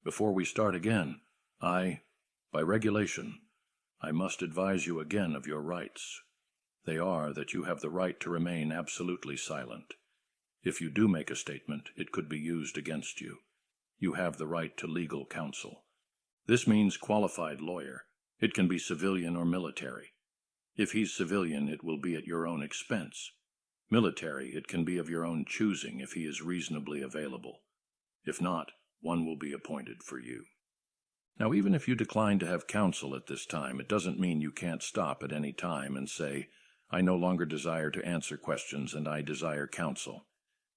Before we start again, by regulation, I must advise you again of your rights. They are that you have the right to remain absolutely silent. If you do make a statement, it could be used against you. You have the right to legal counsel. This means qualified lawyer. It can be civilian or military. If he's civilian, it will be at your own expense. Military, it can be of your own choosing if he is reasonably available. If not, one will be appointed for you. Now, even if you decline to have counsel at this time, it doesn't mean you can't stop at any time and say, I no longer desire to answer questions and I desire counsel.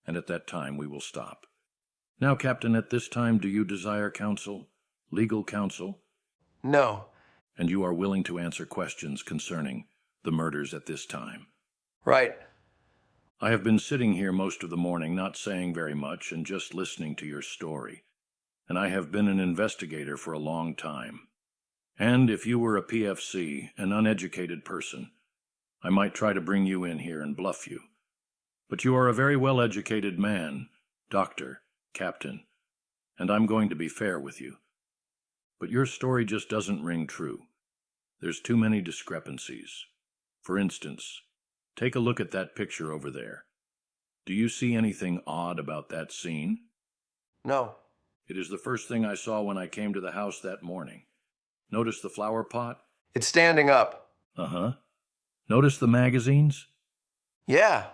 And at that time we will stop. Now, Captain, at this time, do you desire counsel? Legal counsel? No. And you are willing to answer questions concerning the murders at this time? Right. I have been sitting here most of the morning, not saying very much and just listening to your story. And I have been an investigator for a long time. And if you were a PFC, an uneducated person, I might try to bring you in here and bluff you. But you are a very well-educated man, doctor, captain, and I'm going to be fair with you. But your story just doesn't ring true. There's too many discrepancies. For instance, take a look at that picture over there. Do you see anything odd about that scene? No. It is the first thing I saw when I came to the house that morning. Notice the flower pot? It's standing up. Uh-huh. Notice the magazines? Yeah.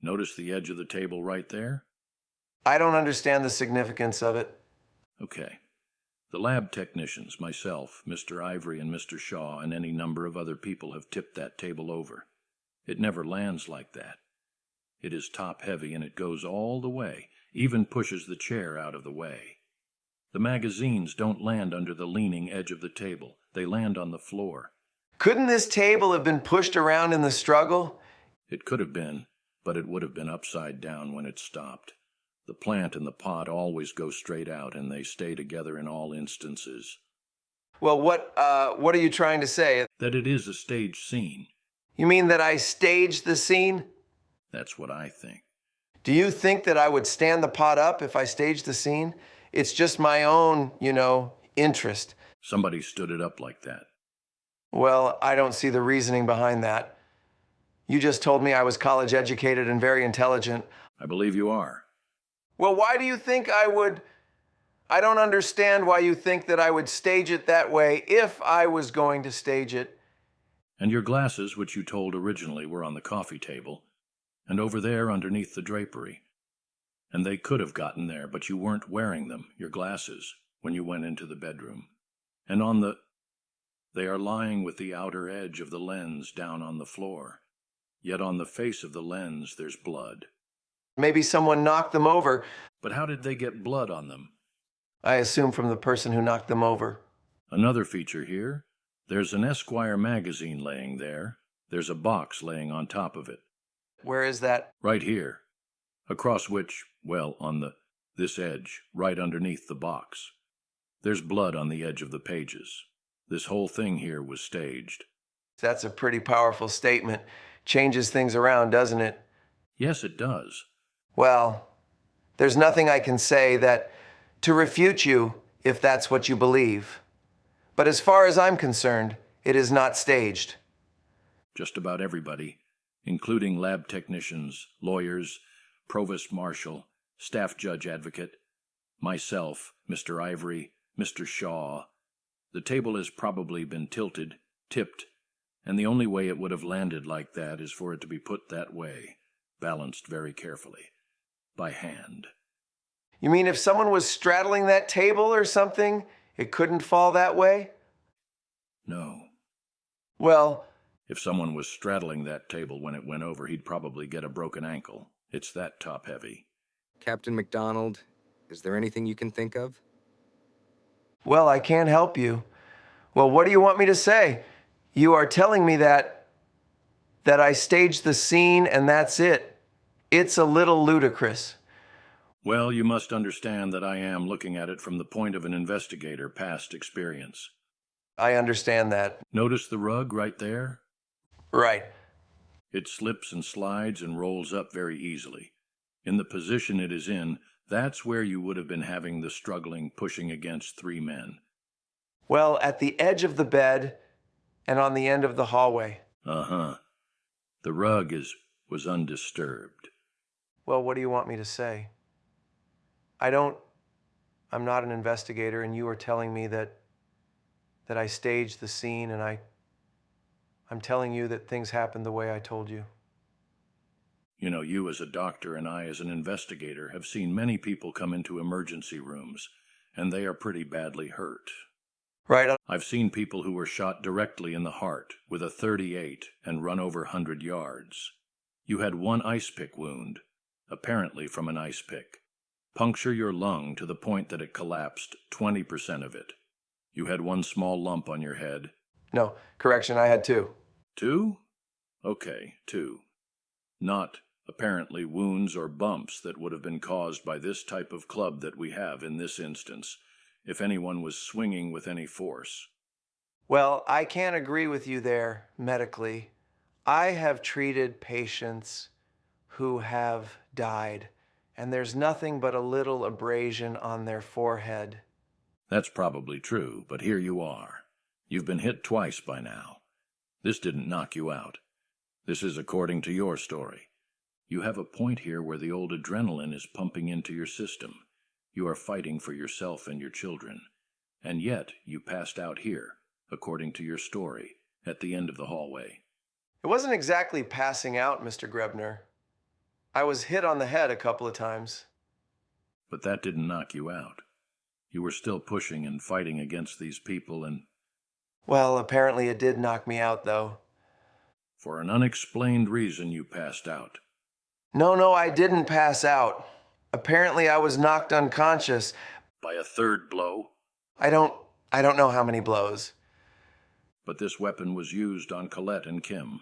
Notice the edge of the table right there? I don't understand the significance of it. Okay. The lab technicians, myself, Mr. Ivory and Mr. Shaw, and any number of other people have tipped that table over. It never lands like that. It is top-heavy and it goes all the way, even pushes the chair out of the way. The magazines don't land under the leaning edge of the table. They land on the floor. Couldn't this table have been pushed around in the struggle? It could have been, but it would have been upside down when it stopped. The plant and the pot always go straight out, and they stay together in all instances. Well, what are you trying to say? That it is a staged scene. You mean that I staged the scene? That's what I think. Do you think that I would stand the pot up if I staged the scene? It's just my own, interest. Somebody stood it up like that. Well, I don't see the reasoning behind that. You just told me I was college educated and very intelligent. I believe you are. Well, why do you think I would... I don't understand why you think that I would stage it that way if I was going to stage it. And your glasses, which you told originally were on the coffee table, and over there underneath the drapery. And they could have gotten there, but you weren't wearing them, your glasses, when you went into the bedroom. And they are lying with the outer edge of the lens down on the floor. Yet on the face of the lens there's blood. Maybe someone knocked them over. But how did they get blood on them? I assume from the person who knocked them over. Another feature here. There's an Esquire magazine laying there. There's a box laying on top of it. Where is that? Right here. Across which, well, on this edge, right underneath the box. There's blood on the edge of the pages. This whole thing here was staged. That's a pretty powerful statement. Changes things around, doesn't it? Yes, it does. Well, there's nothing I can say to refute you if that's what you believe. But as far as I'm concerned, it is not staged. Just about everybody, including lab technicians, lawyers, provost marshal, staff judge advocate, myself, Mr. Ivory, Mr. Shaw. The table has probably been tipped, and the only way it would have landed like that is for it to be put that way, balanced very carefully, by hand. You mean if someone was straddling that table or something, it couldn't fall that way? No. Well... If someone was straddling that table when it went over, he'd probably get a broken ankle. It's that top-heavy. Captain MacDonald, is there anything you can think of? Well, I can't help you. Well, what do you want me to say? You are telling me that I staged the scene and that's it. It's a little ludicrous. Well, you must understand that I am looking at it from the point of an investigator, past experience. I understand that. Notice the rug right there? Right. It slips and slides and rolls up very easily. In the position it is in, That's where you would have been having the struggling pushing against 3 men. Well, at the edge of the bed and on the end of the hallway. Uh-huh. The rug was undisturbed. Well, what do you want me to say? I'm not an investigator, and you are telling me that I staged the scene, and I'm telling you that things happened the way I told you. You know, you as a doctor and I as an investigator have seen many people come into emergency rooms, and they are pretty badly hurt. Right. I've seen people who were shot directly in the heart with a .38 and run over 100 yards. You had one ice pick wound, apparently from an ice pick. Puncture your lung to the point that it collapsed 20% of it. You had one small lump on your head. No, correction, I had 2. 2? Okay, 2. Not, apparently, wounds or bumps that would have been caused by this type of club that we have in this instance, if anyone was swinging with any force. Well, I can't agree with you there, medically. I have treated patients who have died, and there's nothing but a little abrasion on their forehead. That's probably true, but here you are. You've been hit twice by now. This didn't knock you out. This is according to your story. You have a point here where the old adrenaline is pumping into your system. You are fighting for yourself and your children. And yet you passed out here, according to your story, at the end of the hallway. It wasn't exactly passing out, Mr. Grebner. I was hit on the head a couple of times. But that didn't knock you out. You were still pushing and fighting against these people and... Well, apparently it did knock me out, though. For an unexplained reason, you passed out. No, I didn't pass out. Apparently I was knocked unconscious. By a third blow? I don't know how many blows. But this weapon was used on Colette and Kim.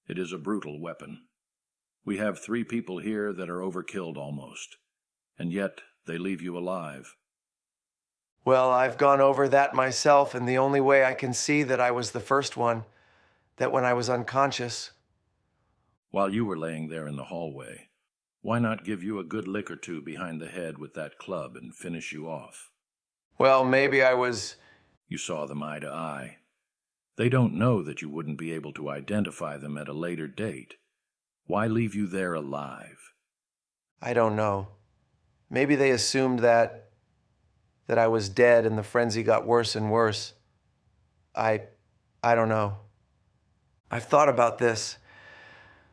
It is a brutal weapon. We have 3 people here that are overkilled almost, and yet they leave you alive. Well, I've gone over that myself, and the only way I can see that I was the first one, that when I was unconscious. While you were laying there in the hallway, why not give you a good lick or 2 behind the head with that club and finish you off? Well, maybe I was... You saw them eye to eye. They don't know that you wouldn't be able to identify them at a later date. Why leave you there alive? I don't know. Maybe they assumed that I was dead and the frenzy got worse and worse. I don't know. I've thought about this.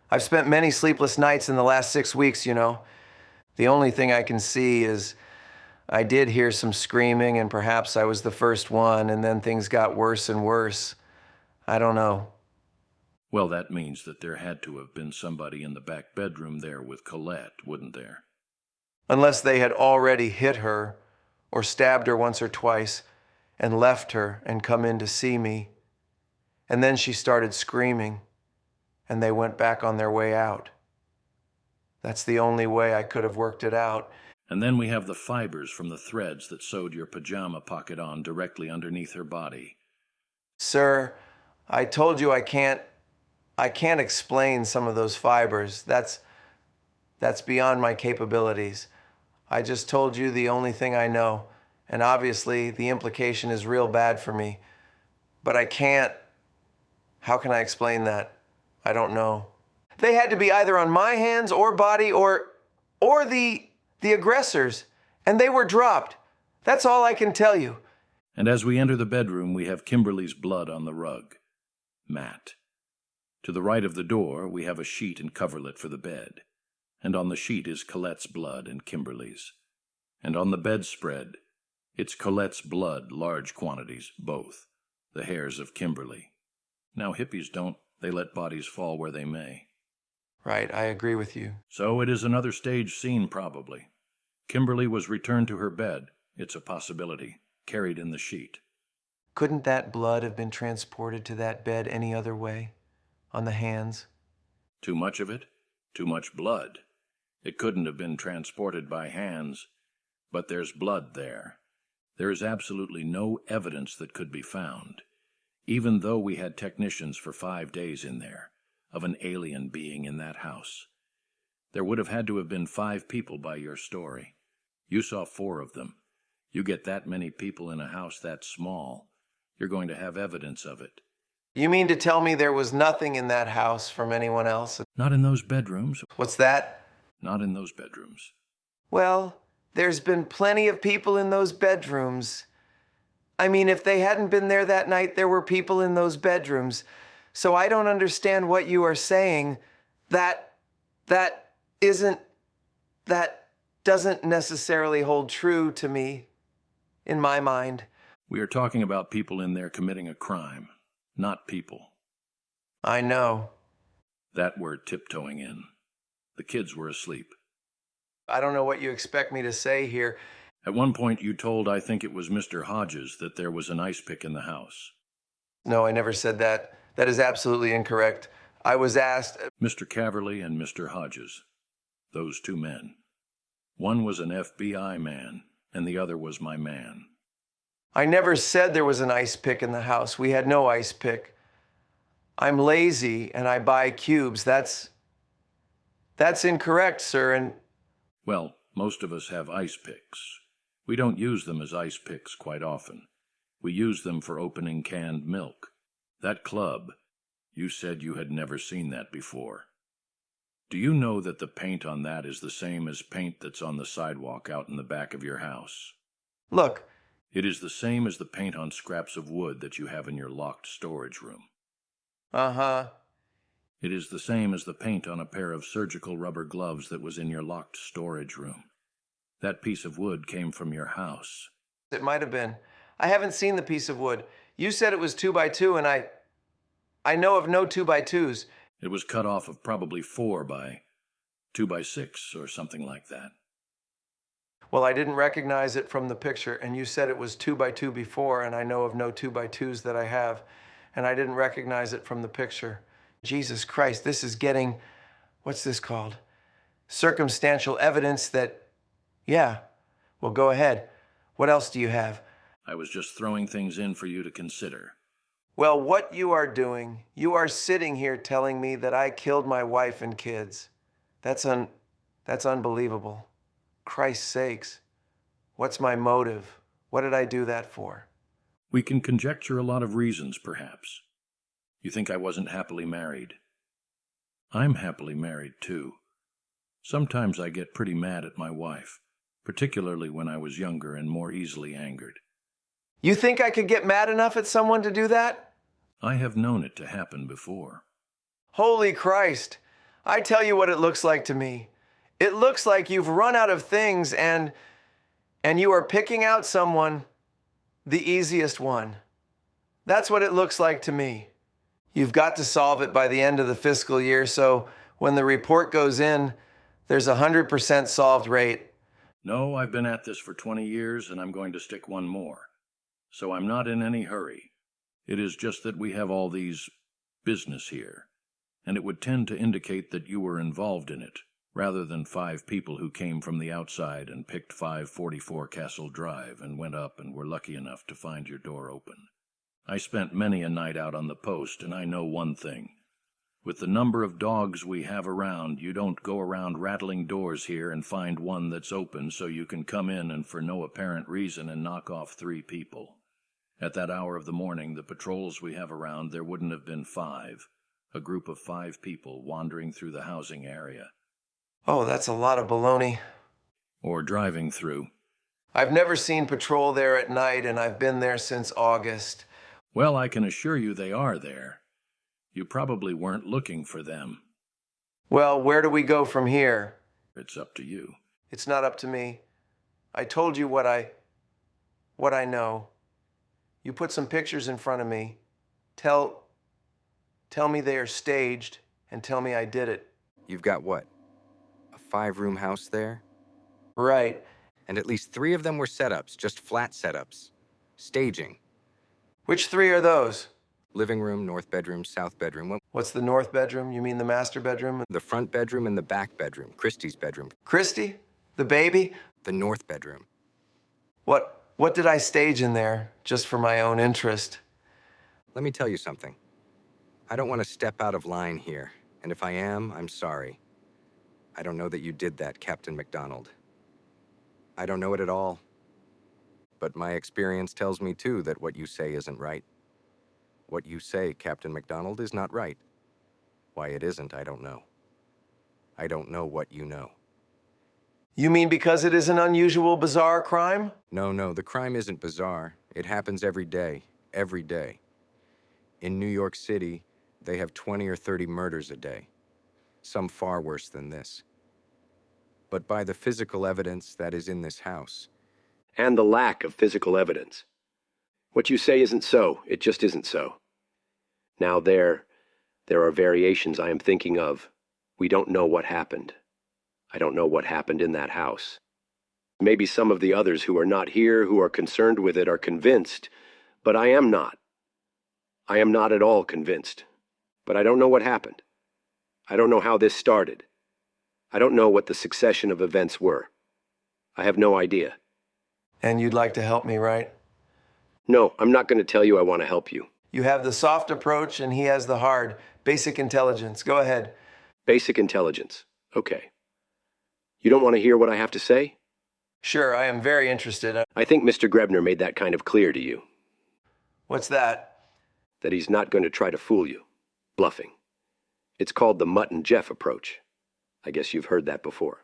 I've spent many sleepless nights in the last 6 weeks, you know. The only thing I can see is I did hear some screaming and perhaps I was the first one and then things got worse and worse. I don't know. Well, that means that there had to have been somebody in the back bedroom there with Colette, wouldn't there? Unless they had already hit her or stabbed her once or twice and left her and come in to see me. And then she started screaming and they went back on their way out. That's the only way I could have worked it out. And then we have the fibers from the threads that sewed your pajama pocket on directly underneath her body. Sir, I told you I can't explain some of those fibers. That's beyond my capabilities. I just told you the only thing I know, and obviously the implication is real bad for me. But I can't. How can I explain that? I don't know. They had to be either on my hands or body or the aggressors, and they were dropped. That's all I can tell you. And as we enter the bedroom, we have Kimberly's blood on the rug. Matt. To the right of the door, we have a sheet and coverlet for the bed. And on the sheet is Colette's blood and Kimberly's. And on the bedspread, it's Colette's blood, large quantities, both. The hairs of Kimberly. Now hippies don't. They let bodies fall where they may. Right, I agree with you. So it is another stage scene, probably. Kimberly was returned to her bed. It's a possibility. Carried in the sheet. Couldn't that blood have been transported to that bed any other way? On the hands? Too much of it? Too much blood. It couldn't have been transported by hands. But there's blood there. There is absolutely no evidence that could be found, even though we had technicians for 5 days in there, of an alien being in that house. There would have had to have been 5 people by your story. You saw 4 of them. You get that many people in a house that small, you're going to have evidence of it. You mean to tell me there was nothing in that house from anyone else? Not in those bedrooms. What's that? Not in those bedrooms. Well, there's been plenty of people in those bedrooms. I mean, if they hadn't been there that night, there were people in those bedrooms. So I don't understand what you are saying. That doesn't necessarily hold true to me, in my mind. We are talking about people in there committing a crime, not people. I know. That we're tiptoeing in. The kids were asleep. I don't know what you expect me to say here. At one point you told, I think it was Mr. Hodges, that there was an ice pick in the house. No, I never said that. That is absolutely incorrect. I was asked... Mr. Caverly and Mr. Hodges. Those 2 men. One was an FBI man, and the other was my man. I never said there was an ice pick in the house. We had no ice pick. I'm lazy and I buy cubes. That's incorrect, sir. And well, most of us have ice picks. We don't use them as ice picks quite often. We use them for opening canned milk. That club, you said you had never seen that before. Do you know that the paint on that is the same as paint that's on the sidewalk out in the back of your house? Look. It is the same as the paint on scraps of wood that you have in your locked storage room. Uh-huh. It is the same as the paint on a pair of surgical rubber gloves that was in your locked storage room. That piece of wood came from your house. It might have been. I haven't seen the piece of wood. You said it was 2x2, and I know of no 2x2s. It was cut off of probably 4 by 2x6 or something like that. Well, I didn't recognize it from the picture, and you said it was 2x2 before, and I know of no 2x2s that I have, and I didn't recognize it from the picture. Jesus Christ, this is getting, what's this called? Circumstantial evidence that, yeah. Well, go ahead. What else do you have? I was just throwing things in for you to consider. Well, what you are doing, you are sitting here telling me that I killed my wife and kids. That's unbelievable. Christ's sakes. What's my motive? What did I do that for? We can conjecture a lot of reasons, perhaps. You think I wasn't happily married. I'm happily married, too. Sometimes I get pretty mad at my wife, particularly when I was younger and more easily angered. You think I could get mad enough at someone to do that? I have known it to happen before. Holy Christ. I tell you what it looks like to me. It looks like you've run out of things and you are picking out someone, the easiest one. That's what it looks like to me. You've got to solve it by the end of the fiscal year, so when the report goes in, there's a 100% solved rate. No, I've been at this for 20 years and I'm going to stick one more. So I'm not in any hurry. It is just that we have all these business here, and it would tend to indicate that you were involved in it, rather than 5 people who came from the outside and picked 544 Castle Drive and went up and were lucky enough to find your door open. I spent many a night out on the post, and I know one thing. With the number of dogs we have around, you don't go around rattling doors here and find one that's open so you can come in and for no apparent reason and knock off 3 people. At that hour of the morning, the patrols we have around, there wouldn't have been 5. A group of 5 people wandering through the housing area. Oh, that's a lot of baloney. Or driving through. I've never seen patrol there at night, and I've been there since August. Well, I can assure you they are there. You probably weren't looking for them. Well, where do we go from here? It's up to you. It's not up to me. I told you what I know. You put some pictures in front of me. Tell me they are staged, and tell me I did it. You've got what? A 5-room house there? Right. And at least 3 of them were setups, just flat setups. Staging. Which 3 are those? Living room, north bedroom, south bedroom. What's the north bedroom? You mean the master bedroom? The front bedroom and the back bedroom. Christie's bedroom. Christy? The baby? The north bedroom. What did I stage in there, just for my own interest? Let me tell you something. I don't want to step out of line here, and if I am, I'm sorry. I don't know that you did that, Captain MacDonald. I don't know it at all. But my experience tells me, too, that what you say isn't right. What you say, Captain MacDonald, is not right. Why it isn't, I don't know. I don't know what you know. You mean because it is an unusual, bizarre crime? No, the crime isn't bizarre. It happens every day. Every day. In New York City, they have 20 or 30 murders a day. Some far worse than this. But by the physical evidence that is in this house. And the lack of physical evidence. What you say isn't so. It just isn't so. Now there are variations I am thinking of. We don't know what happened. I don't know what happened in that house. Maybe some of the others who are not here, who are concerned with it, are convinced, but I am not. I am not at all convinced. But I don't know what happened. I don't know how this started. I don't know what the succession of events were. I have no idea. And you'd like to help me, right? No, I'm not going to tell you I want to help you. You have the soft approach and he has the hard. Basic intelligence. Go ahead. Basic intelligence. Okay. You don't want to hear what I have to say? Sure, I am very interested. I think Mr. Grebner made that kind of clear to you. What's that? That he's not going to try to fool you. Bluffing. It's called the Mutt and Jeff approach. I guess you've heard that before.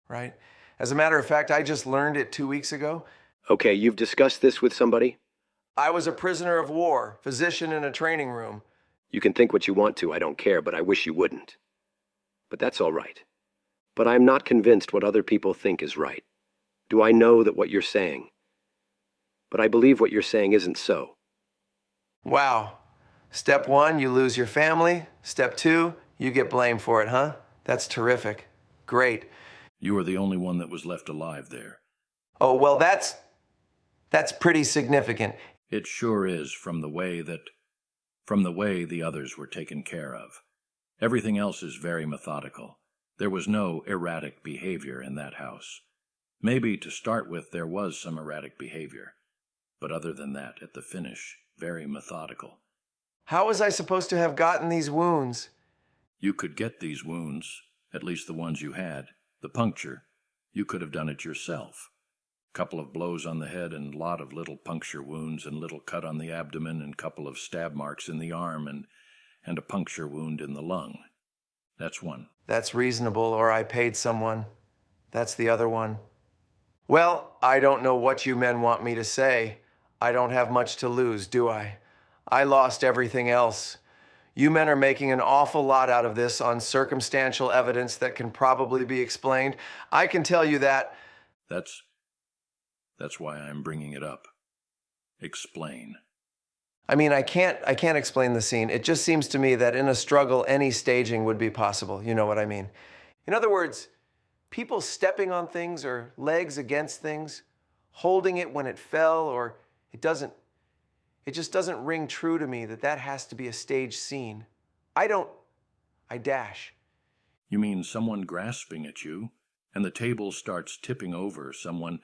Right. As a matter of fact, I just learned it 2 weeks ago. Okay, you've discussed this with somebody? I was a prisoner of war, physician in a training room. You can think what you want to, I don't care, but I wish you wouldn't. But that's all right. But I am not convinced what other people think is right. Do I know that what you're saying? But I believe what you're saying isn't so. Wow. Step 1, you lose your family. Step 2, you get blamed for it, huh? That's terrific. Great. You were the only one that was left alive there. Oh, well, that's pretty significant. It sure is from the way the others were taken care of. Everything else is very methodical. There was no erratic behavior in that house. Maybe to start with there was some erratic behavior. But other than that, at the finish, very methodical. How was I supposed to have gotten these wounds? You could get these wounds, at least the ones you had. The puncture, you could have done it yourself. Couple of blows on the head and lot of little puncture wounds and little cut on the abdomen and couple of stab marks in the arm and a puncture wound in the lung. That's one. That's reasonable, or I paid someone. That's the other one. Well, I don't know what you men want me to say. I don't have much to lose, do I? I lost everything else. You men are making an awful lot out of this on circumstantial evidence that can probably be explained. I can tell you that. That's why I'm bringing it up. Explain. I mean, I can't explain the scene. It just seems to me that in a struggle, any staging would be possible. You know what I mean? In other words, people stepping on things or legs against things, holding it when it fell, or it just doesn't ring true to me that has to be a staged scene. I dash. You mean someone grasping at you, and the table starts tipping over, someone...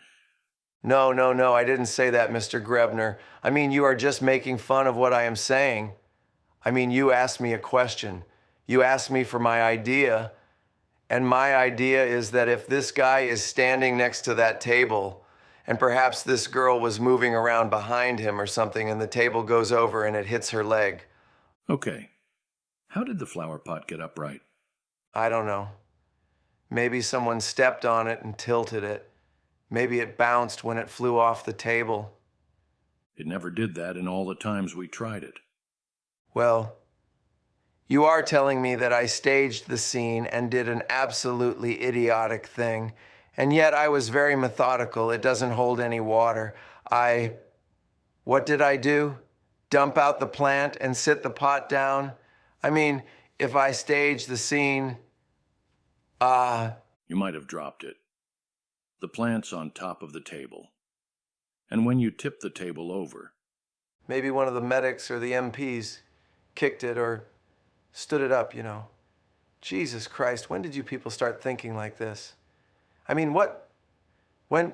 No, I didn't say that, Mr. Grebner. I mean, you are just making fun of what I am saying. I mean, you asked me a question. You asked me for my idea, and my idea is that if this guy is standing next to that table, and perhaps this girl was moving around behind him or something, and the table goes over and it hits her leg. Okay. How did the flower pot get upright? I don't know. Maybe someone stepped on it and tilted it. Maybe it bounced when it flew off the table. It never did that in all the times we tried it. Well, you are telling me that I staged the scene and did an absolutely idiotic thing, and yet I was very methodical. It doesn't hold any water. What did I do? Dump out the plant and sit the pot down? I mean, if I staged the scene, You might have dropped it. The plant's on top of the table. And when you tip the table over... Maybe one of the medics or the MPs kicked it or stood it up, you know. Jesus Christ, when did you people start thinking like this? I mean, when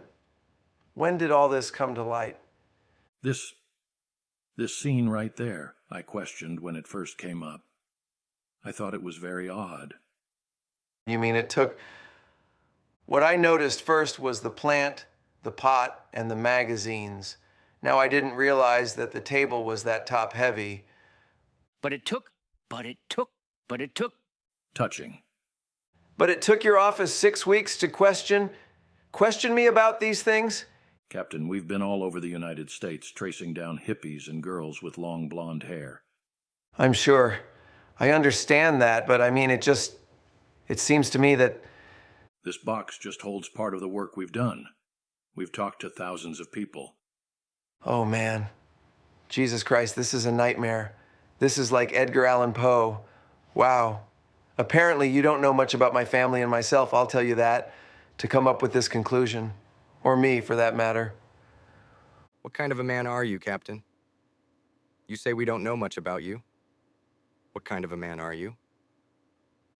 did all this come to light? This scene right there, I questioned when it first came up. I thought it was very odd. You mean it took What I noticed first was the plant, the pot, and the magazines. Now I didn't realize that the table was that top heavy. But it took. Touching. But it took your office 6 weeks to question me about these things? Captain, we've been all over the United States tracing down hippies and girls with long blonde hair. I'm sure. I understand that, but I mean, it seems to me that... This box just holds part of the work we've done. We've talked to thousands of people. Oh man. Jesus Christ, this is a nightmare. This is like Edgar Allan Poe. Wow. Apparently you don't know much about my family and myself, I'll tell you that, to come up with this conclusion. Or me, for that matter. What kind of a man are you, Captain? You say we don't know much about you. What kind of a man are you?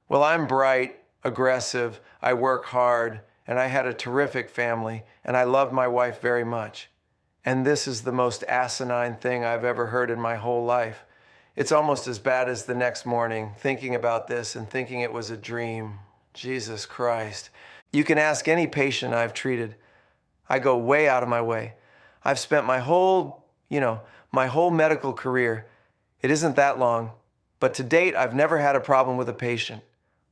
Well, I'm bright, aggressive, I work hard, and I had a terrific family, and I love my wife very much. And this is the most asinine thing I've ever heard in my whole life. It's almost as bad as the next morning, thinking about this and thinking it was a dream. Jesus Christ. You can ask any patient I've treated. I go way out of my way. I've spent my whole medical career. It isn't that long, but to date, I've never had a problem with a patient.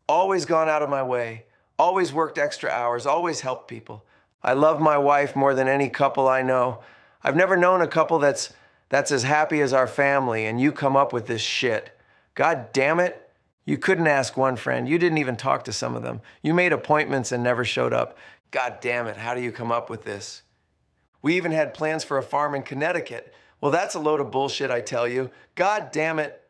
Always gone out of my way, always worked extra hours, always helped people. I love my wife more than any couple I know. I've never known a couple that's as happy as our family, and you come up with this shit. God damn it. You couldn't ask one friend. You didn't even talk to some of them. You made appointments and never showed up. God damn it, how do you come up with this? We even had plans for a farm in Connecticut. Well, that's a load of bullshit, I tell you. God damn it.